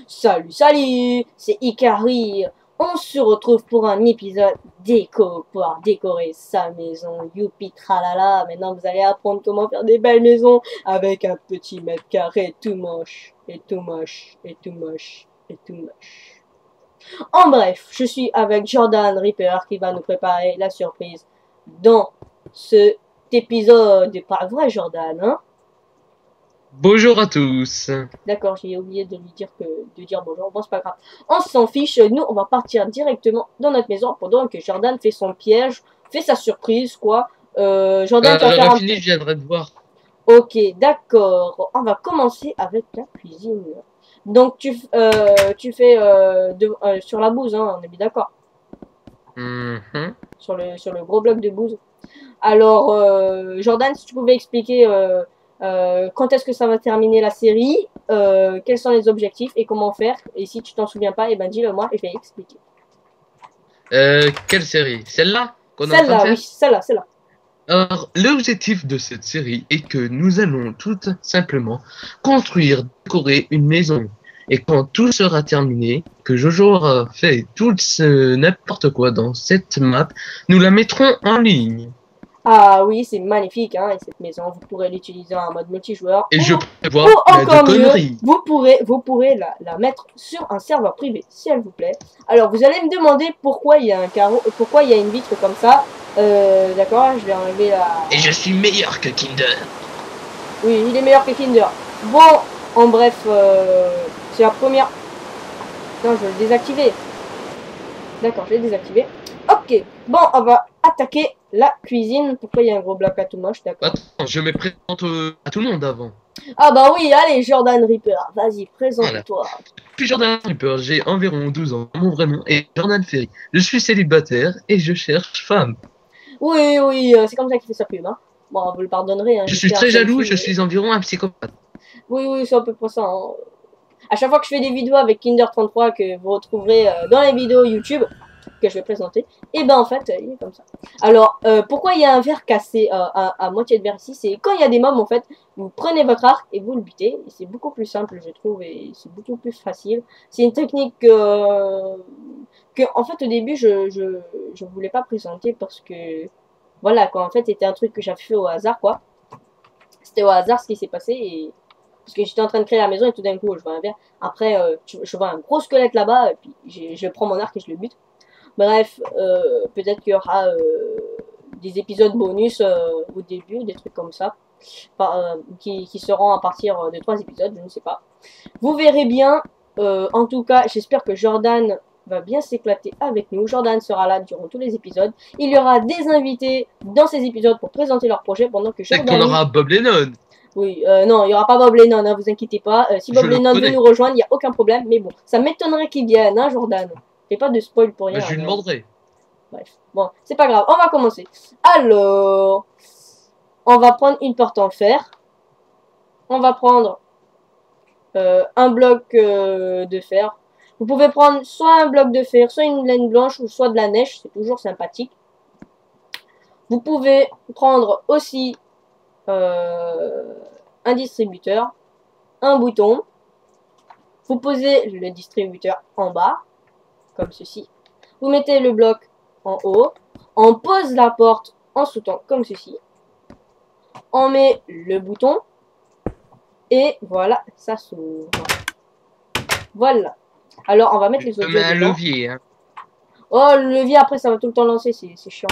Salut, salut, c'est Ikari. On se retrouve pour un épisode déco, pour décorer sa maison. Youpi tralala. Maintenant, vous allez apprendre comment faire des belles maisons avec un petit mètre carré tout moche, et tout moche, et tout moche, et tout moche. En bref, je suis avec Jordan Reaper qui va nous préparer la surprise dans cet épisode. Pas vrai, Jordan, hein? Bonjour à tous. D'accord, j'ai oublié de lui dire de dire bonjour. Bon, c'est pas grave. On s'en fiche. Nous, on va partir directement dans notre maison pendant que Jordan fait son piège, fait sa surprise, quoi. Jordan, tu vas faire J'aurais un... fini, je viendrai te voir. Ok, d'accord. On va commencer avec la cuisine. Donc, tu fais sur la bouse, hein, on est bien d'accord. Mhm. Sur le gros bloc de bouse. Alors, Jordan, si tu pouvais expliquer quand est-ce que ça va terminer la série, quels sont les objectifs et comment faire. Et si tu t'en souviens pas, eh ben dis-le moi et je vais expliquer. Quelle série? Celle-là qu'on est en train de Celle-là, oui, faire? celle-là, celle-là. Alors, l'objectif de cette série est que nous allons tout simplement construire, décorer une maison. Et quand tout sera terminé, que Jojo aura fait tout n'importe quoi dans cette map, nous la mettrons en ligne. Ah oui, c'est magnifique, hein, et cette maison, vous pourrez l'utiliser en mode multijoueur Et je ou prévois plein de encore mieux, conneries. vous pourrez la mettre sur un serveur privé, si elle vous plaît. Alors, vous allez me demander pourquoi il y a un carreau, pourquoi il y a une vitre comme ça. D'accord, je vais enlever la... Et je suis meilleur que Kinder. Oui, il est meilleur que Kinder. Bon, en bref, c'est la première... Non, je vais le désactiver. D'accord, je l'ai désactivé. Ok, bon, on va attaquer la cuisine. Pourquoi il y a un gros bloc à tout moche, d'accord. Attends, je me présente à tout le monde avant. Ah bah oui, allez, Jordan Reaper, vas-y, Voilà. présente-toi. Je suis Jordan Ripper, j'ai environ 12 ans. Mon vrai nom est Jordan Ferry. Je suis célibataire et je cherche femme. Oui, oui, c'est comme ça qu'il fait sa pub, hein. Bon, vous le pardonnerez, hein, Je suis j'espère, très jaloux, celle-ci. je suis environ un psychopathe. Oui, oui, c'est à peu près ça, hein. À chaque fois que je fais des vidéos avec Kinder33 que vous retrouverez dans les vidéos YouTube que je vais présenter, et ben en fait, il est comme ça. Alors, pourquoi il y a un verre cassé à moitié de verre ici? C'est quand il y a des mobs, en fait, vous prenez votre arc et vous le butez. Et c'est beaucoup plus simple, je trouve, et c'est beaucoup plus facile. C'est une technique que, en fait, au début, je voulais pas présenter parce que, voilà, quoi, en fait, c'était un truc que j'avais fait au hasard, quoi. C'était au hasard ce qui s'est passé, et parce que j'étais en train de créer la maison et tout d'un coup je vois un verre. Après je vois un gros squelette là-bas et puis je prends mon arc et je le bute. Bref, peut-être qu'il y aura des épisodes bonus au début, des trucs comme ça, qui seront à partir de 3 épisodes, je ne sais pas. Vous verrez bien. En tout cas, j'espère que Jordan va bien s'éclater avec nous. Jordan sera là durant tous les épisodes. Il y aura des invités dans ces épisodes pour présenter leur projet pendant que Peut-être qu'on Jordan... aura Bob Lennon. Oui, non, il n'y aura pas Bob Lennon, hein, vous inquiétez pas. Si Je Bob le Lennon veut connais. nous rejoindre, il n'y a aucun problème. Mais bon, ça m'étonnerait qu'il vienne, hein, Jordan. Fais pas de spoil pour Bah, rien. je lui Hein. demanderai. Bref, bon, c'est pas grave, on va commencer. Alors, on va prendre une porte en fer. On va prendre un bloc de fer. Vous pouvez prendre soit un bloc de fer, soit une laine blanche, ou soit de la neige, c'est toujours sympathique. Vous pouvez prendre aussi un distributeur, un bouton. Vous posez le distributeur en bas, comme ceci. Vous mettez le bloc en haut. On pose la porte en sous-temps, comme ceci. On met le bouton. Et voilà, ça s'ouvre. Voilà. Alors, on va mettre les Je autres mets œufs un dedans. levier, hein. Oh, le levier, après, ça va tout le temps lancer. C'est chiant.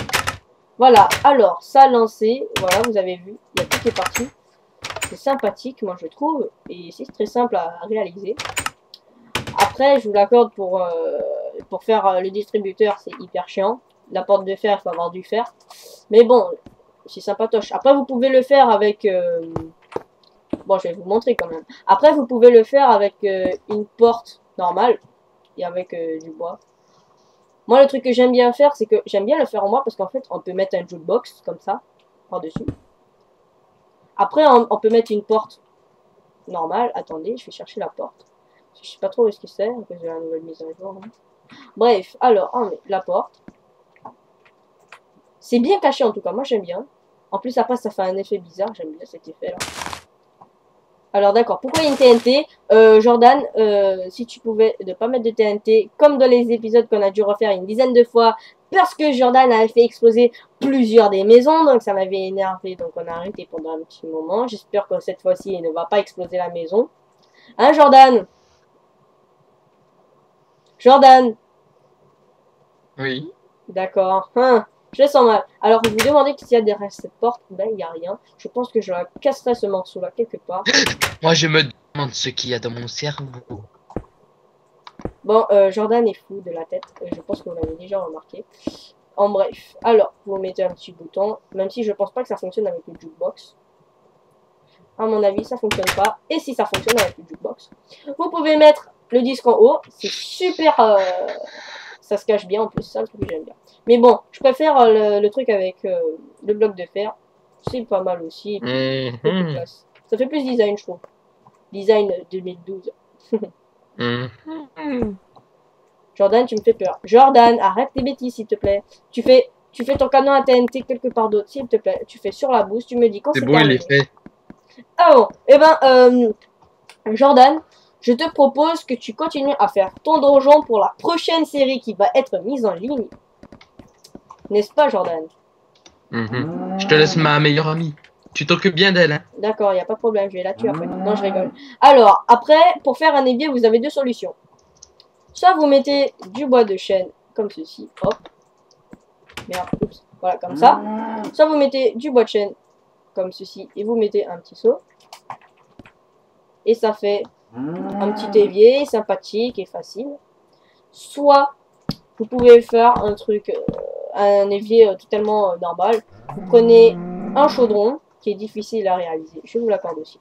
Voilà. Alors, ça lancé. Voilà, vous avez vu. Il y a tout qui est parti. C'est sympathique, moi, je trouve. Et c'est très simple à réaliser. Après, je vous l'accorde pour faire le distributeur, c'est hyper chiant. La porte de fer, il faut avoir du fer. Mais bon, c'est sympatoche. Après, vous pouvez le faire avec... Bon, je vais vous montrer quand même. Après, vous pouvez le faire avec une porte normale et avec du bois. Moi, le truc que j'aime bien faire, c'est que j'aime bien le faire en bois parce qu'en fait, on peut mettre un jukebox comme ça, par-dessus. Après, on peut mettre une porte normale. Attendez, je vais chercher la porte. Je sais pas trop où est-ce que c'est, à cause de la nouvelle mise à jour. Hein. Bref, alors, on met la porte. C'est bien caché en tout cas, moi j'aime bien. En plus, après, ça fait un effet bizarre, j'aime bien cet effet-là. Alors d'accord, pourquoi il y a une TNT? Jordan, si tu pouvais ne pas mettre de TNT, comme dans les épisodes qu'on a dû refaire une dizaine de fois, parce que Jordan avait fait exploser plusieurs des maisons, donc ça m'avait énervé, donc on a arrêté pendant un petit moment. J'espère que cette fois-ci, il ne va pas exploser la maison. Hein, Jordan? Jordan? Oui. D'accord. Hein, je le sens mal. Alors, vous vous demandez s'il y a derrière cette porte. Ben, il n'y a rien. Je pense que je la casserai ce morceau-là quelque part. Moi, je me demande ce qu'il y a dans mon cerveau. Bon, Jordan est fou de la tête. Je pense que vous l'avez déjà remarqué. En bref. Alors, vous mettez un petit bouton. Même si je pense pas que ça fonctionne avec le jukebox. À mon avis, ça fonctionne pas. Et si ça fonctionne avec le jukebox, vous pouvez mettre le disque en haut. C'est super... ça se cache bien en plus. Ça, le truc que j'aime bien. Mais bon, je préfère le truc avec le bloc de fer. C'est pas mal aussi. Et puis, beaucoup de classe. Ça fait plus design, je trouve. Design 2012. Jordan, tu me fais peur. Jordan, arrête tes bêtises, s'il te plaît. Tu fais ton canon à TNT quelque part d'autre, s'il te plaît. Tu fais sur la bouse, tu me dis quand c'est beau, il terminé. est fait. Ah bon, eh ben, Jordan, je te propose que tu continues à faire ton donjon pour la prochaine série qui va être mise en ligne. N'est-ce pas, Jordan? Je te laisse ma meilleure amie. Tu t'occupes bien d'elle, hein? D'accord, il n'y a pas de problème, je vais la tuer après. Non, je rigole. Alors, après, pour faire un évier, vous avez deux solutions. Soit vous mettez du bois de chêne, comme ceci, hop. Merde, oups, voilà, comme ça. Soit vous mettez du bois de chêne, comme ceci, et vous mettez un petit seau. Et ça fait un petit évier sympathique et facile. Soit vous pouvez faire un truc, un évier totalement normal. Vous prenez un chaudron, qui est difficile à réaliser, je vous l'accorde aussi.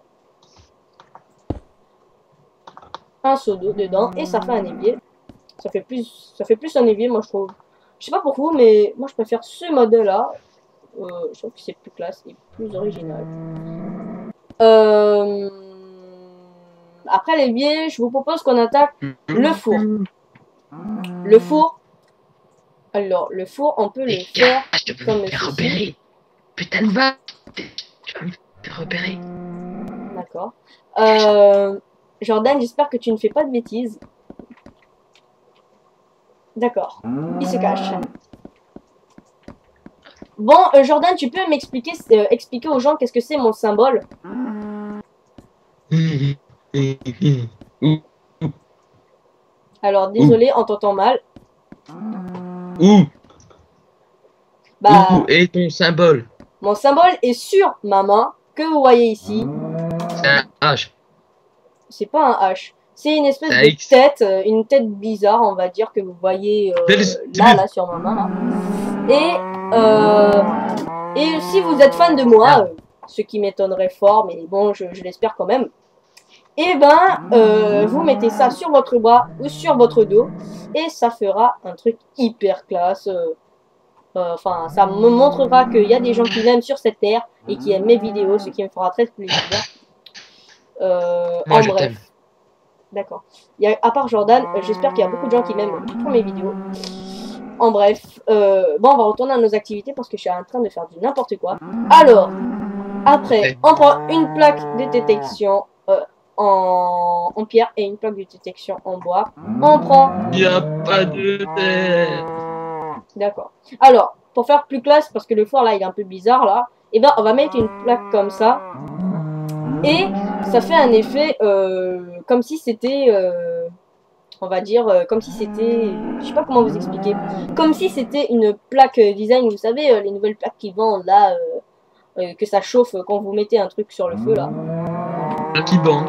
Un seau d'eau dedans, et ça fait un évier. Ça fait plus un évier, moi je trouve. Je sais pas pour vous, mais moi je préfère ce modèle-là. Je trouve que c'est plus classe et plus original. Après l'évier, je vous propose qu'on attaque le four. Le four. Alors, le four, on peut le faire comme ceci. Putain de vache, tu vas me faire repérer. D'accord. Jordan, j'espère que tu ne fais pas de bêtises. D'accord. Il se cache. Bon, Jordan, tu peux m'expliquer expliquer aux gens qu'est-ce que c'est mon symbole? Alors, désolé, on t'entend mal. Où Bah, Où est ton symbole? mon symbole est sur ma main, que vous voyez ici. C'est un H. C'est pas un H. C'est une espèce C'est un de X. tête, une tête bizarre, on va dire, que vous voyez là, sur ma main. Là. Et si vous êtes fan de moi, ce qui m'étonnerait fort, mais bon, je l'espère quand même, et ben, vous mettez ça sur votre bras ou sur votre dos, et ça fera un truc hyper classe. Enfin, ça me montrera qu'il y a des gens qui m'aiment sur cette terre et qui aiment mes vidéos, ce qui me fera très plaisir. Moi, en je bref. t'aime. D'accord. À part Jordan, j'espère qu'il y a beaucoup de gens qui m'aiment pour mes vidéos. En bref, bon, on va retourner à nos activités parce que je suis en train de faire du n'importe quoi. Alors, après, on prend une plaque de détection en pierre et une plaque de détection en bois. On prend... Il n'y a pas de terre. D'accord. Alors, pour faire plus classe, parce que le four là, il est un peu bizarre là, et ben, on va mettre une plaque comme ça. Et ça fait un effet comme si c'était... on va dire, comme si c'était... Je sais pas comment vous expliquer. Comme si c'était une plaque design, vous savez, les nouvelles plaques qui vendent là, que ça chauffe quand vous mettez un truc sur le feu là. Qui bande.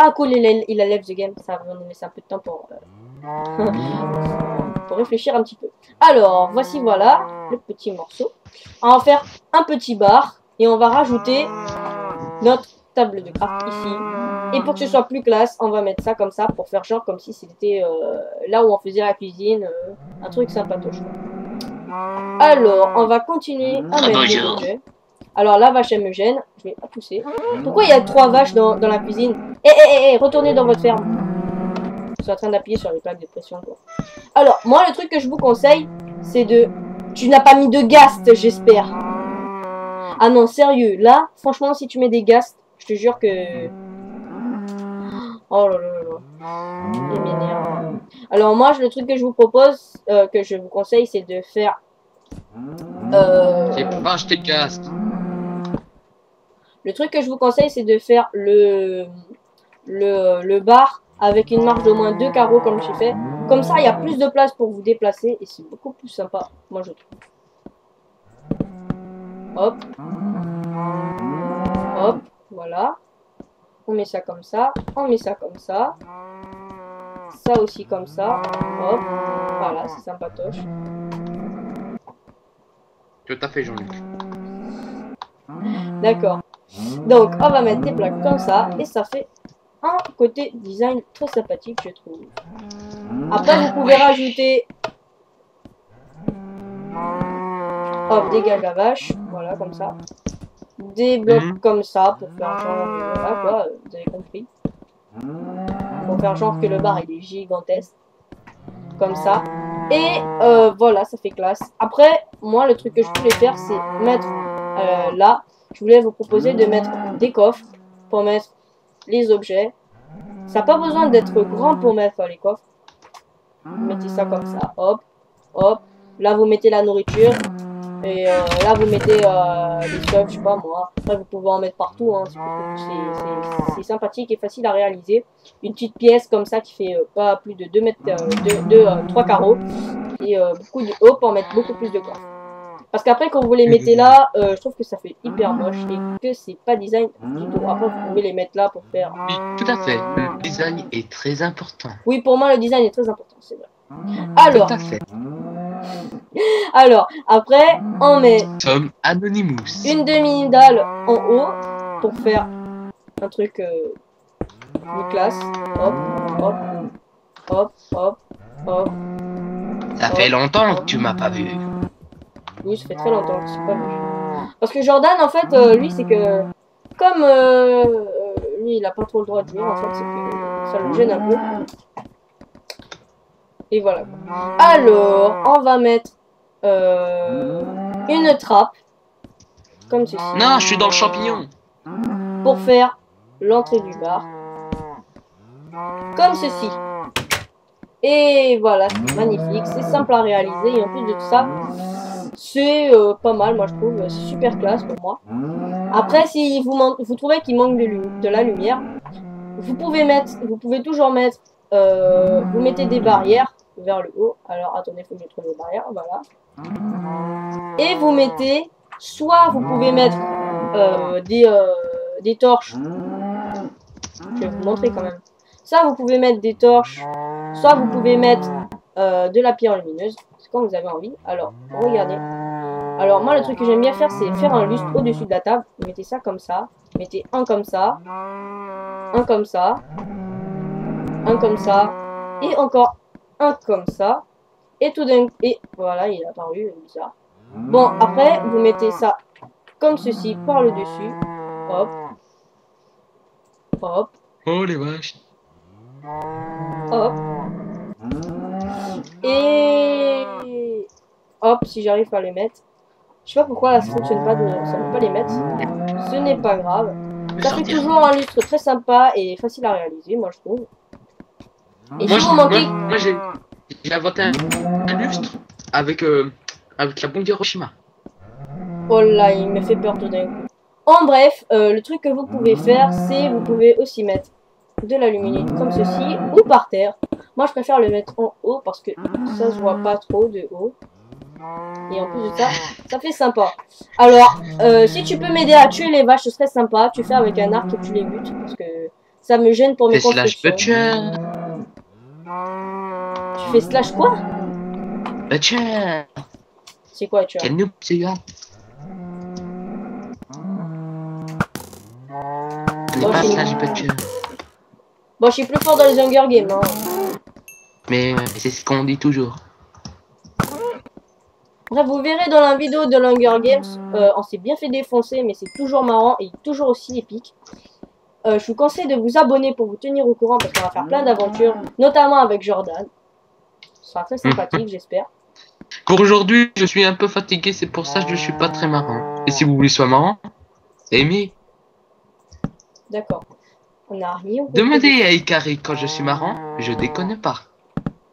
Ah cool, il a left the game, ça va nous laisser un peu de temps pour réfléchir un petit peu. Alors, voici voilà, le petit morceau. On va en faire un petit bar, et on va rajouter notre table de craft ici. Et pour que ce soit plus classe, on va mettre ça comme ça, pour faire genre comme si c'était là où on faisait la cuisine, un truc sympatoche. Alors, on va continuer à mettre des objets. Alors la vache elle me gêne, je vais la pousser. Pourquoi il y a 3 vaches dans la cuisine? Retournez dans votre ferme. Je suis en train d'appuyer sur les plaques de pression quoi. Alors, moi le truc que je vous conseille, c'est de... Tu n'as pas mis de ghast, j'espère. Ah non, sérieux, là, franchement, si tu mets des ghasts, je te jure que... Oh là là là là. Il m'énerve. Alors moi, le truc que je vous propose, que je vous conseille, c'est de faire... J'ai pas acheté de casque. Le truc que je vous conseille, c'est de faire le bar avec une marge d'au moins 2 carreaux comme j'ai fait. Comme ça, il y a plus de place pour vous déplacer et c'est beaucoup plus sympa, moi je trouve. Hop. Hop, voilà. On met ça comme ça, on met ça comme ça. Ça aussi comme ça. Hop, voilà, c'est sympatoche. Tout à fait, Jean-Luc. D'accord. Donc, on va mettre des plaques comme ça et ça fait un côté design très sympathique, je trouve. Après, vous pouvez rajouter... Hop, dégage la vache. Voilà, comme ça. Des blocs comme ça pour faire genre... voilà, quoi, vous avez compris. Pour faire genre que le bar, il est gigantesque. Comme ça. Et voilà, ça fait classe. Après, moi, le truc que je voulais faire, c'est mettre là... Je voulais vous proposer de mettre des coffres pour mettre les objets. Ça n'a pas besoin d'être grand pour mettre les coffres. Vous mettez ça comme ça, hop, hop. Là, vous mettez la nourriture. Et là, vous mettez les stuff, je sais pas moi. Après, vous pouvez en mettre partout. Hein. C'est sympathique et facile à réaliser. Une petite pièce comme ça qui fait pas plus de 2 mètres, 3 carreaux. Et beaucoup de haut pour mettre beaucoup plus de coffres. Parce qu'après, quand vous les mettez là, je trouve que ça fait hyper moche et que c'est pas design du tout. Après, vous pouvez les mettre là pour faire... Oui, tout à fait. Le design est très important. Oui, pour moi, le design est très important, c'est vrai. Alors, tout à fait. Alors, après, on met... Nous sommes Anonymous. Une demi-dalle en haut pour faire un truc de classe. Hop, hop, hop, hop, hop. Ça fait longtemps que tu m'as pas vu. Oui, ça fait très longtemps que je suis pas vu. Parce que Jordan, en fait, lui, c'est que... Comme lui, il a pas trop le droit de jouer, en fait, c'est que ça le gêne un peu. Et voilà. Alors, on va mettre une trappe. Comme ceci. Non, je suis dans le champignon. Pour faire l'entrée du bar. Comme ceci. Et voilà, c'est magnifique. C'est simple à réaliser. Et en plus de tout ça... C'est pas mal, moi je trouve, c'est super classe pour moi. Après, si vous trouvez qu'il manque de la lumière, vous pouvez toujours mettre, vous mettez des barrières vers le haut. Alors attendez, il faut que je trouve les barrières, voilà. Et vous mettez, soit vous pouvez mettre des torches. Je vais vous montrer quand même. Ça, vous pouvez mettre des torches, soit vous pouvez mettre de la pierre lumineuse. Quand vous avez envie. Alors, regardez. Alors, moi, le truc que j'aime bien faire, c'est faire un lustre au-dessus de la table. Vous mettez ça comme ça. Vous mettez un comme ça. Un comme ça. Un comme ça. Et encore un comme ça. Et tout d'un coup... Et voilà, il est apparu. Bizarre. Bon, après, vous mettez ça comme ceci par le dessus. Hop. Hop. Oh, les vaches. Hop. Et hop, si j'arrive à les mettre. Je sais pas pourquoi là ça fonctionne pas, ça ne peut pas les mettre. Ce n'est pas grave. Ça fait toujours un lustre très sympa et facile à réaliser, moi je trouve. Et si vous manquez... Moi j'ai inventé un lustre avec la bombe d'Hiroshima. Oh là, il me fait peur tout d'un coup. En bref, le truc que vous pouvez faire, c'est vous pouvez aussi mettre de la luminosité comme ceci ou par terre. Moi je préfère le mettre en haut parce que ça se voit pas trop de haut. Et en plus de ça, ça fait sympa. Alors, si tu peux m'aider à tuer les vaches, ce serait sympa. Tu fais avec un arc et tu les butes parce que ça me gêne pour mes constructions. Tu fais slash quoi? Butcher. C'est quoi tu as? Quel noob c'est là? Bon, je suis plus fort dans les Hunger Games. Hein. Mais c'est ce qu'on dit toujours. Bref, vous verrez dans la vidéo de l'Hunger Games, on s'est bien fait défoncer, mais c'est toujours marrant et toujours aussi épique. Je vous conseille de vous abonner pour vous tenir au courant parce qu'on va faire plein d'aventures, notamment avec Jordan. Ce sera très sympathique, j'espère. Pour aujourd'hui, je suis un peu fatigué, c'est pour ça que je suis pas très marrant. Et si vous voulez soit marrant, aimez. D'accord. On a rien. Demandez à Ikari quand je suis marrant, je déconne pas.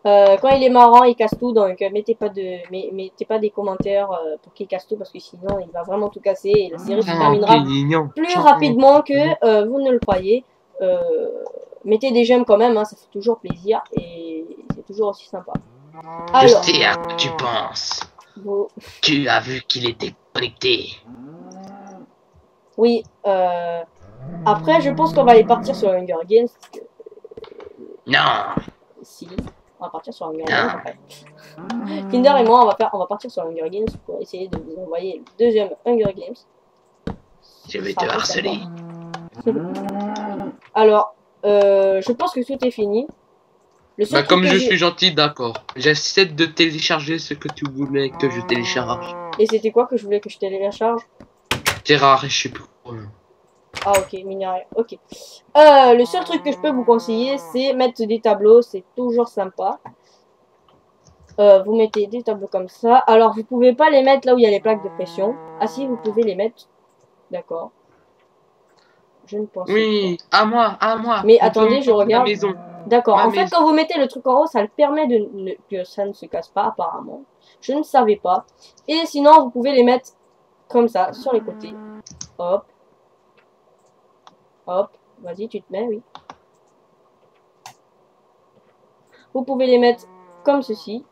Quand il est marrant, il casse tout, donc mettez pas des commentaires pour qu'il casse tout, parce que sinon il va vraiment tout casser et la série se terminera plus rapidement que vous ne le croyez. Mettez des j'aime quand même, hein, ça fait toujours plaisir et c'est toujours aussi sympa. Alors, je sais à quoi tu penses. Vous... Tu as vu qu'il était connecté. Oui, après je pense qu'on va aller partir sur Hunger Games. Que... Non. Si. On va partir sur Hunger Games après. Kinder et moi, on va partir sur Hunger Games pour essayer de vous envoyer le deuxième Hunger Games. Je vais te harceler. Alors, je pense que tout est fini. Comme je suis gentil, d'accord. J'essaie de télécharger ce que tu voulais que je télécharge. Et c'était quoi que je voulais que je télécharge? Terra, je sais plus quoi. Ah ok, minerai, ok. Le seul truc que je peux vous conseiller, c'est mettre des tableaux, c'est toujours sympa. Vous mettez des tableaux comme ça. Alors, vous pouvez pas les mettre là où il y a les plaques de pression. Ah si, vous pouvez les mettre. D'accord. Je ne pense pas. À moi. Mais attendez, je regarde. D'accord. En fait, quand vous mettez le truc en haut, ça le permet que ça ne se casse pas, apparemment. Je ne savais pas. Et sinon, vous pouvez les mettre comme ça, sur les côtés. Hop. Hop. Vas-y, tu te mets, oui. Vous pouvez les mettre comme ceci.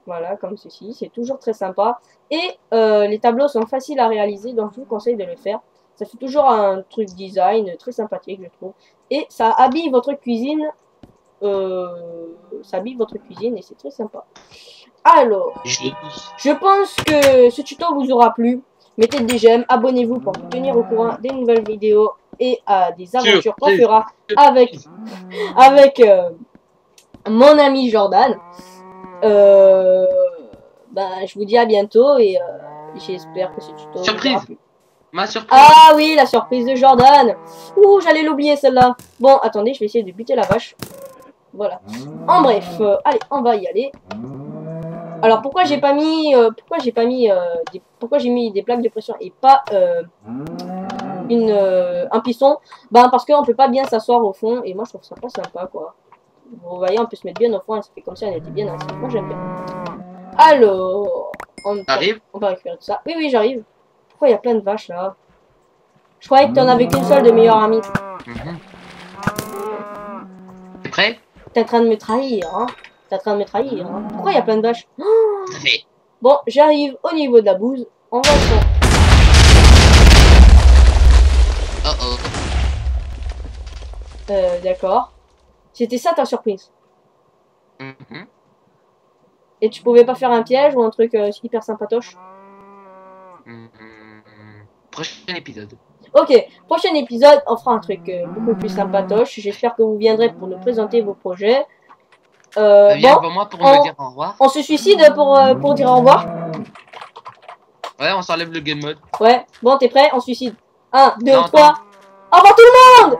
Voilà, comme ceci. C'est toujours très sympa. Et les tableaux sont faciles à réaliser, donc je vous conseille de le faire. Ça fait toujours un truc design très sympathique, je trouve. Et ça habille votre cuisine. Ça habille votre cuisine et c'est très sympa. Alors, je pense que ce tuto vous aura plu. Mettez des j'aime, abonnez-vous pour vous tenir au courant des nouvelles vidéos et à des aventures qu'on fera avec mon ami Jordan. Je vous dis à bientôt et j'espère que ce tuto vous aura plu. Ma surprise. Ah oui, la surprise de Jordan. Ouh, j'allais l'oublier celle-là. Bon, attendez, je vais essayer de buter la vache. Voilà. En bref, allez, on va y aller. Alors pourquoi j'ai mis des plaques de pression et pas un piston? Parce qu'on peut pas bien s'asseoir au fond et moi je trouve ça pas sympa quoi. Vous voyez, on peut se mettre bien au fond et ça fait comme si on était bien assis. Moi j'aime bien. Alors, on va récupérer tout ça. Oui, j'arrive. Pourquoi il y a plein de vaches là? Je croyais que t'en avais qu'une seule de meilleure amie. T'es prêt? T'es en train de me trahir, hein? Pourquoi il y a plein de vaches? Bon, j'arrive au niveau de la bouse. On va d'accord. C'était ça ta surprise. Et tu pouvais pas faire un piège ou un truc hyper sympatoche? Prochain épisode. Ok, prochain épisode, on fera un truc beaucoup plus sympatoche. J'espère que vous viendrez pour nous présenter vos projets. Viens devant moi pour me dire au revoir. On se suicide pour dire au revoir. Ouais, on s'enlève le game mode. Ouais, bon, t'es prêt? On se suicide. 1, 2, 3. Au revoir tout le monde!